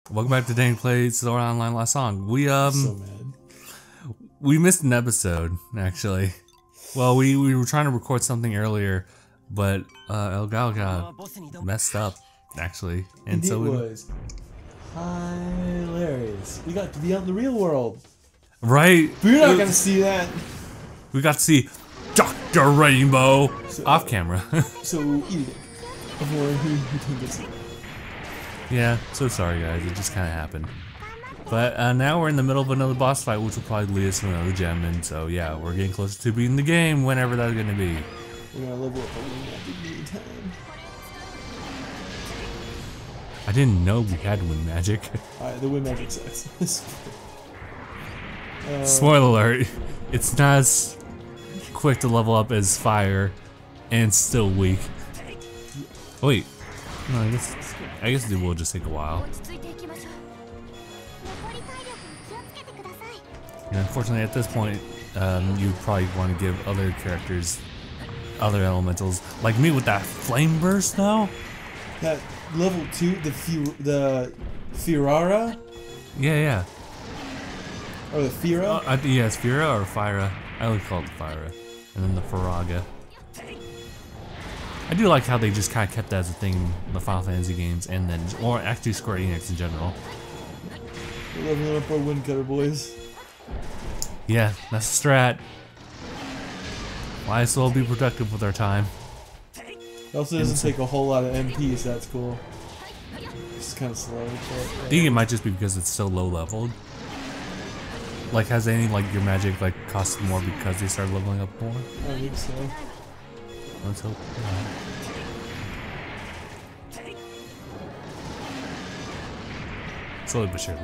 Welcome back to DangIT Plays Sword Online Last Song. So mad. We missed an episode, actually. Well, we were trying to record something earlier, but Elgal got messed up, actually. And It so was hilarious. We got to be out in the real world. right? But you're not gonna see that. We got to see Dr. Rainbow off camera. So eat it. Everyone who didn't get to see it. Yeah, so sorry guys, it just kind of happened. But now we're in the middle of another boss fight, which will probably lead us to another gem, and so yeah, we're getting closer to beating the game, whenever that's gonna be. We're gonna level up a win time. I didn't know we had wind magic. Alright, the win magic sucks. Spoiler alert, it's not as quick to level up as fire, and it's still weak. Wait, no, I guess it will just take a while. And unfortunately, at this point, you probably want to give other characters other elementals, like me with that flame burst now. That level 2, the Firara? Yeah. Or the Fira? Yeah, it's Fira or Fyra. I would call it Fyra. And then the Faraga. I do like how they just kind of kept that as a thing in the Final Fantasy games, and then, or actually Square Enix in general. We're leveling up our wind cutter, boys. Yeah, that's the strat. Might as well be productive with our time. It also doesn't take a whole lot of MP, so that's cool. It's kind of slow. I think it might just be because it's so low leveled. Like, has any, like, your magic, like, cost more because they started leveling up more? I don't think so. Let's hope. Slowly but surely.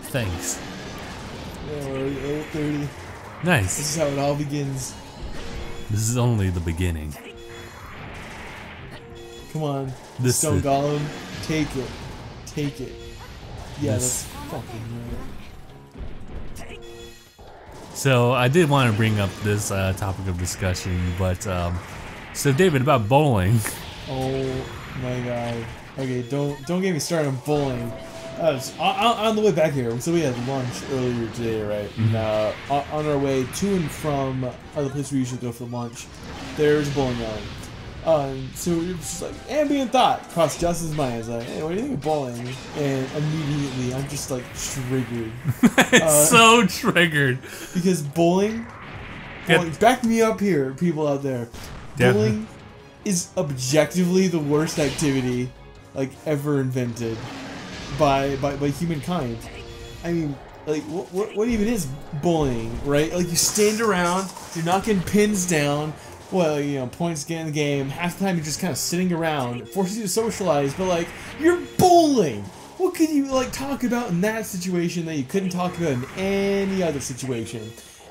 Thanks. Yeah, we're at level 30. Nice. This is how it all begins. This is only the beginning. Come on, This Stone is- Golem, take it. Take it. Yeah, This- that's fucking right. So I did want to bring up this topic of discussion, but so David, about bowling. Oh my god. Okay, don't get me started on bowling. On the way back here, so we had lunch earlier today, right? Mm-hmm. And on our way to and from the place we usually go for lunch, there's a bowling alley. So it was just like ambient thought crossed Justin's mind. It's like, hey, what do you think of bowling? And immediately, I'm just like triggered. It's so triggered. Because bowling, back me up here, people out there. Bowling is objectively the worst activity like ever invented by humankind. I mean, like what even is bowling, right? Like you stand around, you're knocking pins down. Well, you know, points get in the game. Half the time you're just kind of sitting around. It forces you to socialize, but like you're bowling. What could you like talk about in that situation that you couldn't talk about in any other situation?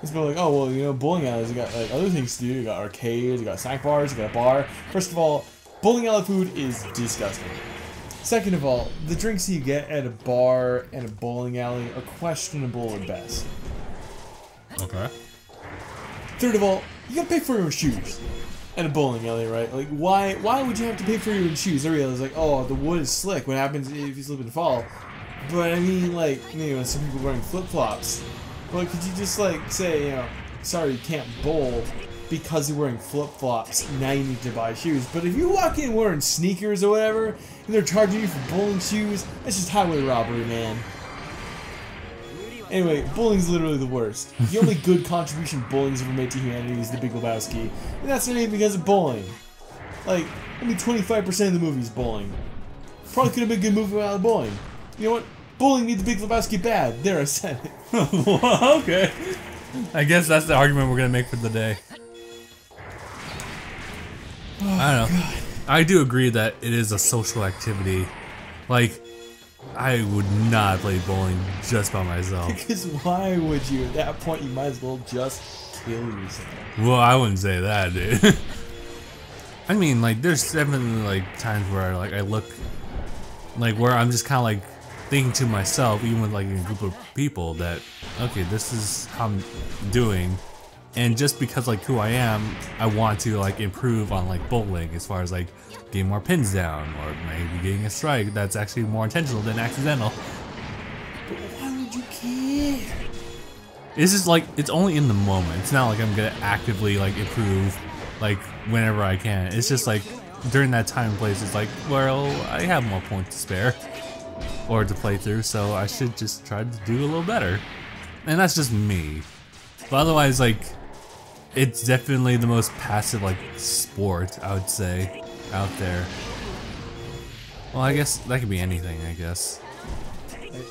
It's more like, oh well, you know, bowling alleys, you got like other things to do. You got arcades, you got snack bars, you got a bar. First of all, bowling alley food is disgusting. Second of all, the drinks you get at a bar and a bowling alley are questionable at best. Okay. Third of all, you gotta pay for your own shoes at a bowling alley, right? Like, why would you have to pay for your own shoes? I realize, like, oh, the wood is slick. What happens if you slip and fall? But I mean, like, you know, some people wearing flip-flops. Well, could you just, like, say, you know, sorry, you can't bowl because you're wearing flip-flops. Now you need to buy shoes. But if you walk in wearing sneakers or whatever, and they're charging you for bowling shoes, that's just highway robbery, man. Anyway, bowling's literally the worst. The only good contribution bowling's ever made to humanity is The Big Lebowski, and that's not even because of bowling. Like, only 25% of the movie's bowling. Probably could have been a good movie without bowling. You know what? Bowling made The Big Lebowski bad. There, I said it. Okay. I guess that's the argument we're gonna make for the day. Oh, I don't know. God. I do agree that it is a social activity. Like, I would not play bowling just by myself. Because why would you? At that point, you might as well just kill yourself. Well, I wouldn't say that, dude. I mean, like, there's definitely, like, times where, like, I look, like, where I'm just kind of, like, thinking to myself, even with, like, a group of people, that, okay, this is how I'm doing, And just because like who I am, I want to like improve on like bowling as far as like getting more pins down or maybe getting a strike that's actually more intentional than accidental. But why would you care? It's just like, it's only in the moment. It's not like I'm gonna actively like improve like whenever I can. It's just like during that time and place, it's like, well, I have more points to spare or to play through, so I should just try to do a little better. And that's just me. But otherwise, like, it's definitely the most passive like sport, I would say, out there. Well, I guess that could be anything, I guess.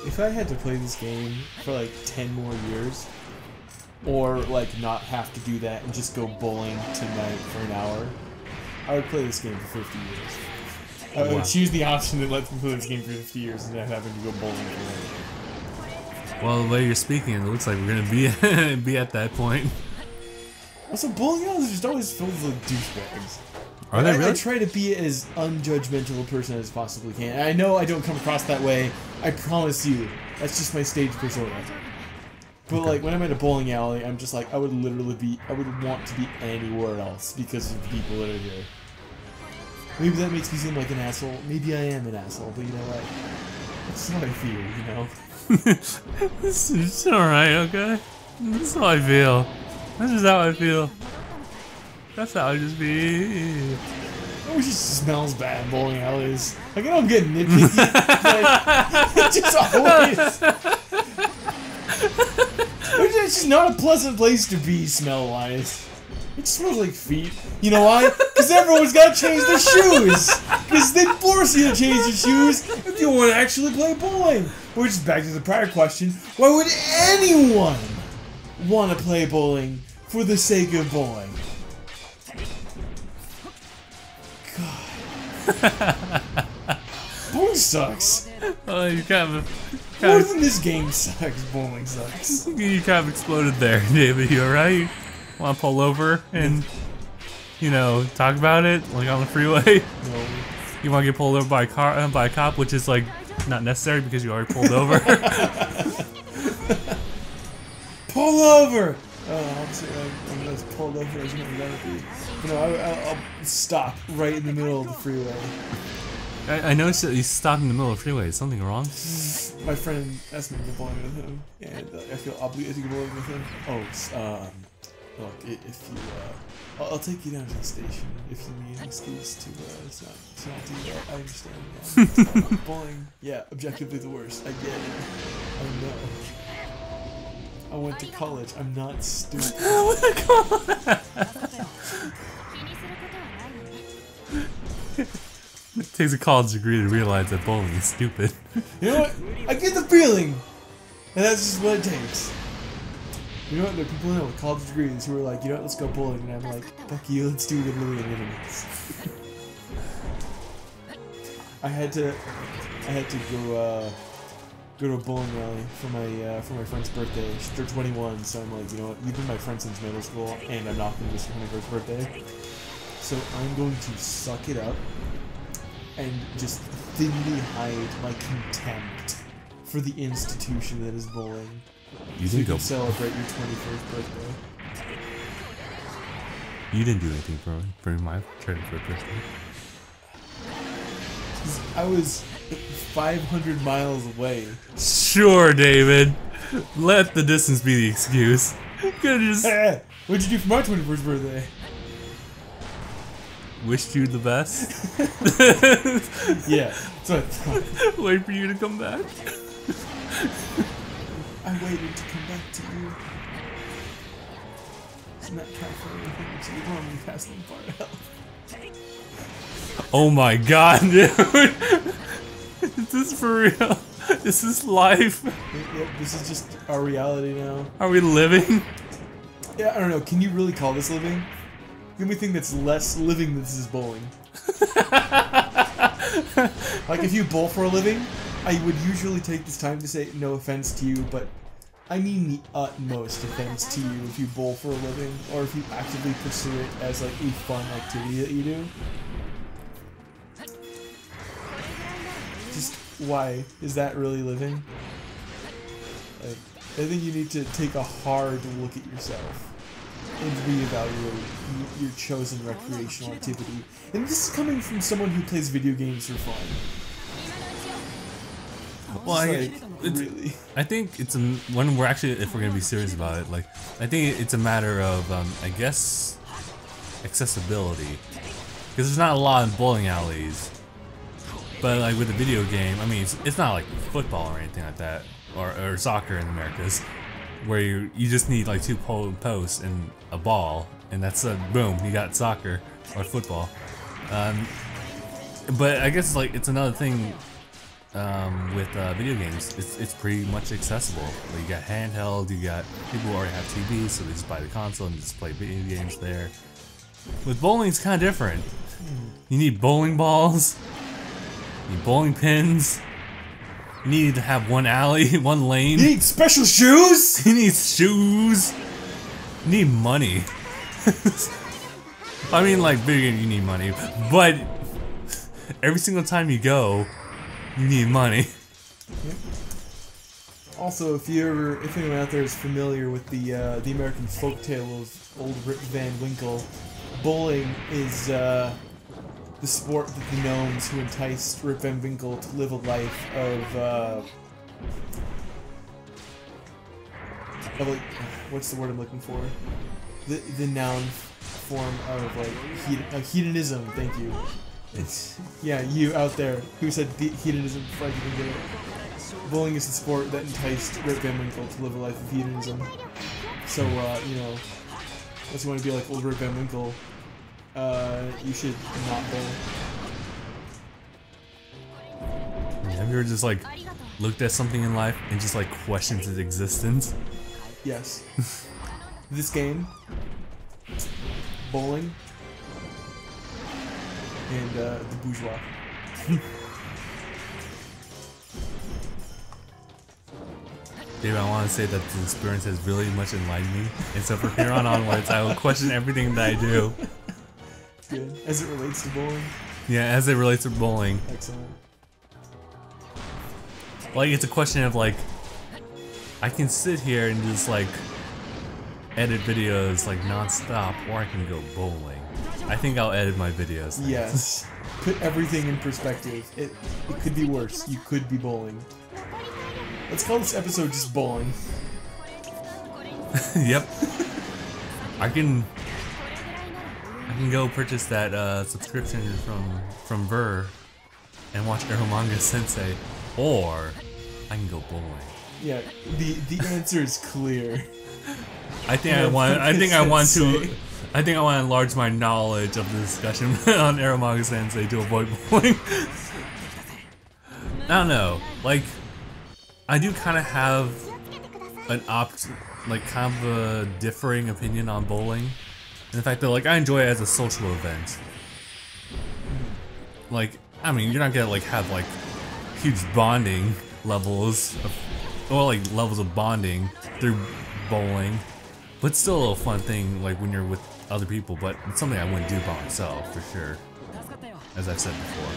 If I had to play this game for like 10 more years, or like not have to do that and just go bowling tonight for an hour, I would play this game for 50 years. I would choose the option that lets me play this game for 50 years and not having to go bowling for Well, the way you're speaking, it looks like we're gonna be at that point. Also, bowling alleys are just always filled with like douchebags. Are they really? I try to be as unjudgmental a person as possibly can. And I know I don't come across that way. I promise you. That's just my stage persona. But Okay. like when I'm at a bowling alley, I'm just like I would want to be anywhere else because of the people that are here. Maybe that makes me seem like an asshole. Maybe I am an asshole, but you know what? That's how I feel, you know? It's alright, okay? This is how I feel. This is how I feel. That's how I just be. Oh, it just smells bad in bowling alleys. Like, I know I'm getting nitpicky, but it just always... It's just not a pleasant place to be, smell-wise. It smells like feet. You know why? Because everyone's got to change their shoes. Because they force you to change your shoes if you want to actually play bowling. Which is back to the prior question. Why would anyone want to play bowling for the sake of bowling? God. Bowling sucks. Oh, you More than this game sucks, bowling sucks. You kind of exploded there, David. You alright? Want to pull over and, you know, talk about it, like on the freeway? No. You want to get pulled over by a cop, which is like not necessary because you already pulled over. Pull over! Oh, I'm just pulled over as you know, you know, I'll stop right in the middle of the freeway. I noticed that you stopped in the middle of the freeway. Is something wrong? My friend asked me to go bowling with him, and I feel obligated to go bowling with him. Oh, look, if you, I'll take you down to the station if you need an excuse to, it's not do that. I understand, yeah. Bowling, yeah, objectively the worst. I get it. I know. I went to college. I'm not stupid. It takes a college degree to realize that bowling is stupid. You know what? I get the feeling, and that's just what it takes. You know what? There are people now with college degrees who are like, you know what? Let's go bowling, and I'm like, fuck you. Let's do it in million minutes. I had to go to a bowling alley for my friend's birthday. They're 21, so I'm like, you know what? You've been my friend since middle school, and I'm not going to miss your 21st birthday. So I'm going to suck it up and just thinly hide my contempt for the institution that is bowling. You so didn't go celebrate your 21st birthday. You didn't do anything for my 21st birthday. I was 500 miles away. Sure, David. Let the distance be the excuse. Could just What'd you do for my 21st birthday? wished you the best. Yeah, that's what I thought. Wait for you to come back. I waited to come back to you. Isn't that count for anything? So you normally pass them part out. Oh my god, dude. Is this for real? Is this life? Yep, this is just our reality now. Are we living? Yeah, I don't know. Can you really call this living? The only thing that's less living than this is bowling. Like, if you bowl for a living, I would usually take this time to say no offense to you, but I mean the utmost offense to you if you bowl for a living, or if you actively pursue it as like a fun activity that you do. Just why is that really living? Like, I think you need to take a hard look at yourself and reevaluate your chosen recreational activity. And this is coming from someone who plays video games for fun. Well, really. I think it's when we're actually, if we're gonna be serious about it, like I think it's a matter of I guess accessibility, because there's not a lot in bowling alleys. But like with a video game, I mean, it's not like football or anything like that, or soccer in the Americas, where you just need like 2 posts and a ball, and that's boom, you got soccer or football. But I guess like it's another thing with video games. It's pretty much accessible. Like, you got handheld, you got people who already have TVs, so they just buy the console and just play video games there. With bowling, it's kind of different. You need bowling balls. You need bowling pins. You need to have one alley, one lane. You need special shoes! You need shoes. You need money. I mean, like, video game, you need money. But every single time you go, you need money. Yep. Also, if anyone out there is familiar with the American folktale of old Rip Van Winkle, bowling is the sport that the gnomes who enticed Rip Van Winkle to live a life of like, what's the word I'm looking for? The noun form of like hedonism. Thank you. It's you out there who said hedonism before I could get it. Bowling is the sport that enticed Rip Van Winkle to live a life of hedonism. So you know, unless you want to be like old Rip Van Winkle, you should not bowl. Have you ever just like looked at something in life and just like questioned its existence? Yes. This game, bowling, and the bourgeois. David, I want to say that this experience has really much enlightened me, and so from here on onwards, I will question everything that I do. Good. As it relates to bowling? Yeah, as it relates to bowling. Excellent. Like, it's a question of like, I can sit here and just like edit videos like non-stop, or I can go bowling. I think I'll edit my videos. Yes. Put everything in perspective. It could be worse. You could be bowling. Let's call this episode just bowling. Yep. I can go purchase that subscription from Ver and watch Eromanga Sensei, or I can go bowling. Yeah, the answer is clear. I think I want to enlarge my knowledge of the discussion on Eromanga Sensei to avoid bowling. I don't know, like, I do kind of have an kind of a differing opinion on bowling, and the fact that like I enjoy it as a social event. Like, I mean, you're not gonna like have like huge bonding levels of bonding through bowling, but it's still a little fun thing like when you're with other people. But it's something I wouldn't do by myself for sure, as I've said before.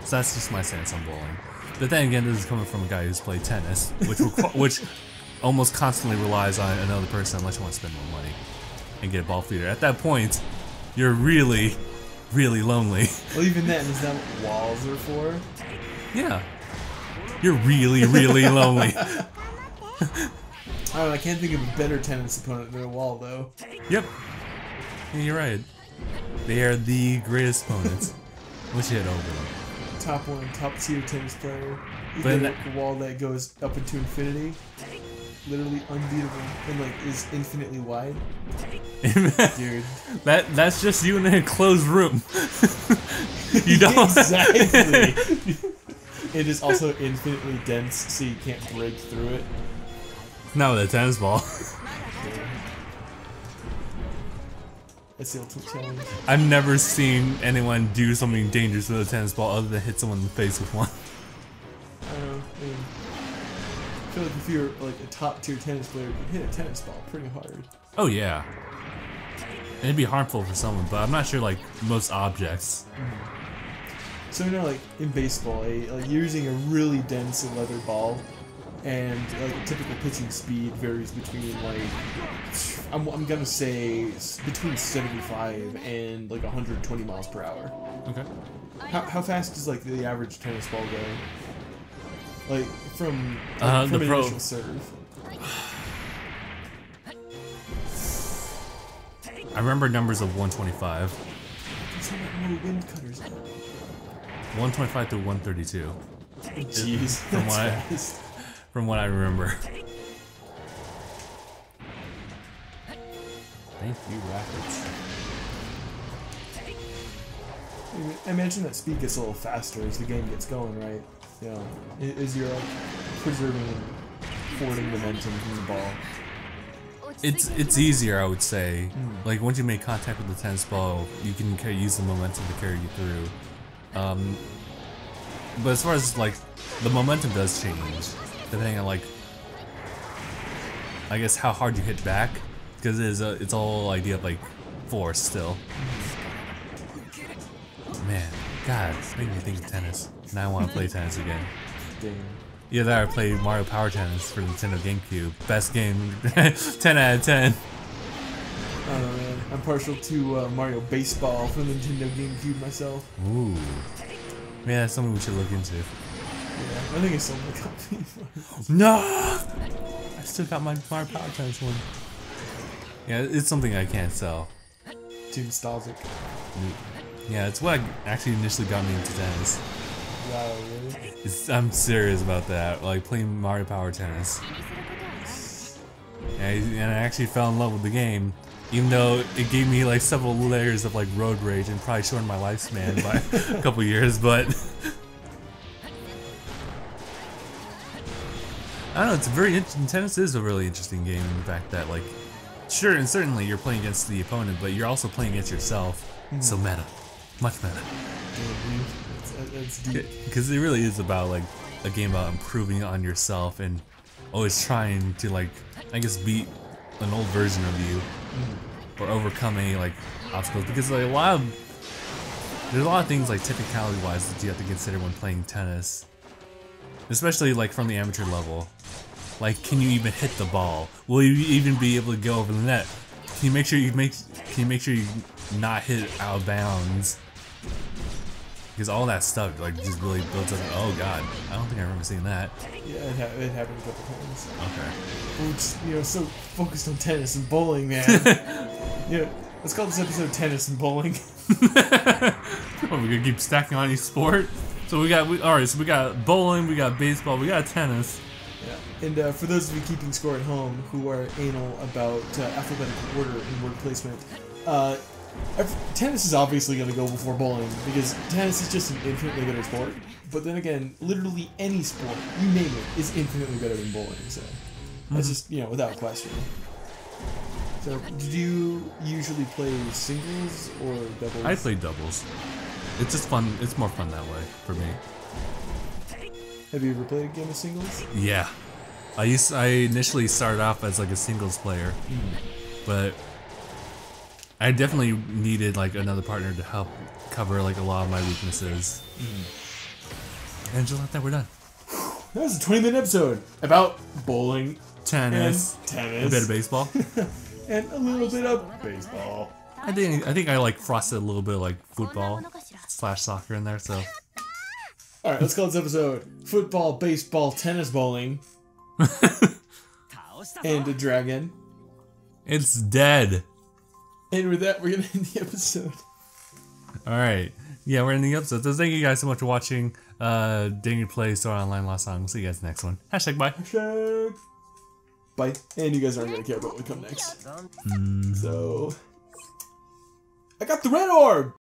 So that's just my stance on bowling. But then again, this is coming from a guy who's played tennis, which almost constantly relies on another person unless you want to spend more money and get a ball feeder. At that point, you're really, really lonely. Well, even then, is that what walls are for? Yeah. You're really, really lonely. I don't know, I can't think of a better tennis opponent than a wall, though. Yep. Yeah, you're right. They are the greatest opponents. Wish you had over them. Top tier tennis player. You But get a wall that goes up into infinity. Literally unbeatable and like is infinitely wide. Dude. That's just you in a closed room. You don't Exactly. It is also infinitely dense, so you can't break through it. Not with a tennis ball. That's the ultimate challenge. I've never seen anyone do something dangerous with a tennis ball other than hit someone in the face with one. I don't know. I mean, I feel like if you're like a top tier tennis player, you can hit a tennis ball pretty hard. Oh yeah. And it'd be harmful for someone, but I'm not sure like most objects. So you know, like in baseball, like you're using a really dense leather ball, and like a typical pitching speed varies between like I'm gonna say between 75 and like 120 miles per hour. Okay. How fast does like the average tennis ball go? Like from the an pro initial serve. I remember numbers of 125. There's so many wind cutters. 125 to 132. Jeez, from what I remember. Thank you, Rackets. I imagine that speed gets a little faster as the game gets going, right? You know, as you're like preserving and forwarding momentum from the ball. It's easier, I would say. Like once you make contact with the tennis ball, you can use the momentum to carry you through. But as far as like the momentum does change, depending on like I guess how hard you hit back, because it's all idea of like force still. Man, God, it's making me think of tennis. Now I want to play tennis again. Damn. Yeah, that I played Mario Power Tennis for the Nintendo GameCube. Best game, 10 out of 10. I don't know, man. I'm partial to Mario Baseball from the Nintendo GameCube myself. Ooh. Yeah, that's something we should look into. Yeah, I think it's something like that. No! I still got my Mario Power Tennis one. Yeah, it's something I can't sell. Too nostalgic. Yeah, it's what actually initially got me into tennis. Wow, really? I'm serious about that, like playing Mario Power Tennis. And I actually fell in love with the game, even though it gave me like several layers of like road rage and probably shortened my lifespan by a couple years, but I don't know, it's very interesting. Tennis is a really interesting game in the fact that like, sure and certainly you're playing against the opponent, but you're also playing against yourself. So meta. Much meta. It's deep. Because it really is about like a game about improving on yourself and always trying to like, I guess, beat an old version of you or overcome any like obstacles. Because like there's a lot of things like technicality wise that you have to consider when playing tennis, especially like from the amateur level. Like, can you even hit the ball? Will you even be able to go over the net? Can you make sure you not hit it out of bounds? Because all that stuff like just really builds up. Oh god, I don't think I remember seeing that. Yeah, it happened a couple times. Okay. We're just, so focused on tennis and bowling, man. Yeah, let's call this episode Tennis and Bowling. Well, we're gonna keep stacking on each sport. So we got bowling, we got baseball, we got tennis. Yeah. And for those of you keeping score at home who are anal about alphabetical order and word placement, tennis is obviously going to go before bowling because tennis is just an infinitely better sport. But then again, literally any sport, you name it, is infinitely better than bowling. So that's just, without question. So did you usually play singles or doubles? I play doubles. It's just fun. It's more fun that way for me. Have you ever played a game of singles? Yeah. I initially started off as like a singles player, but I definitely needed like another partner to help cover like a lot of my weaknesses. And just like that, we're done. That was a 20-minute episode about bowling, tennis, a bit of baseball, and a little bit of baseball. I think I like frosted a little bit of like football / soccer in there. So, all right, let's call this episode "Football, Baseball, Tennis, Bowling," and a dragon. It's dead. And with that, we're gonna end the episode. All right, yeah, we're ending the episode. So thank you guys so much for watching. DangIT Play Store Online Lost Song. We'll see you guys next one. Hashtag bye. Hashtag bye. And you guys aren't gonna care about what will come next. So I got the red orb!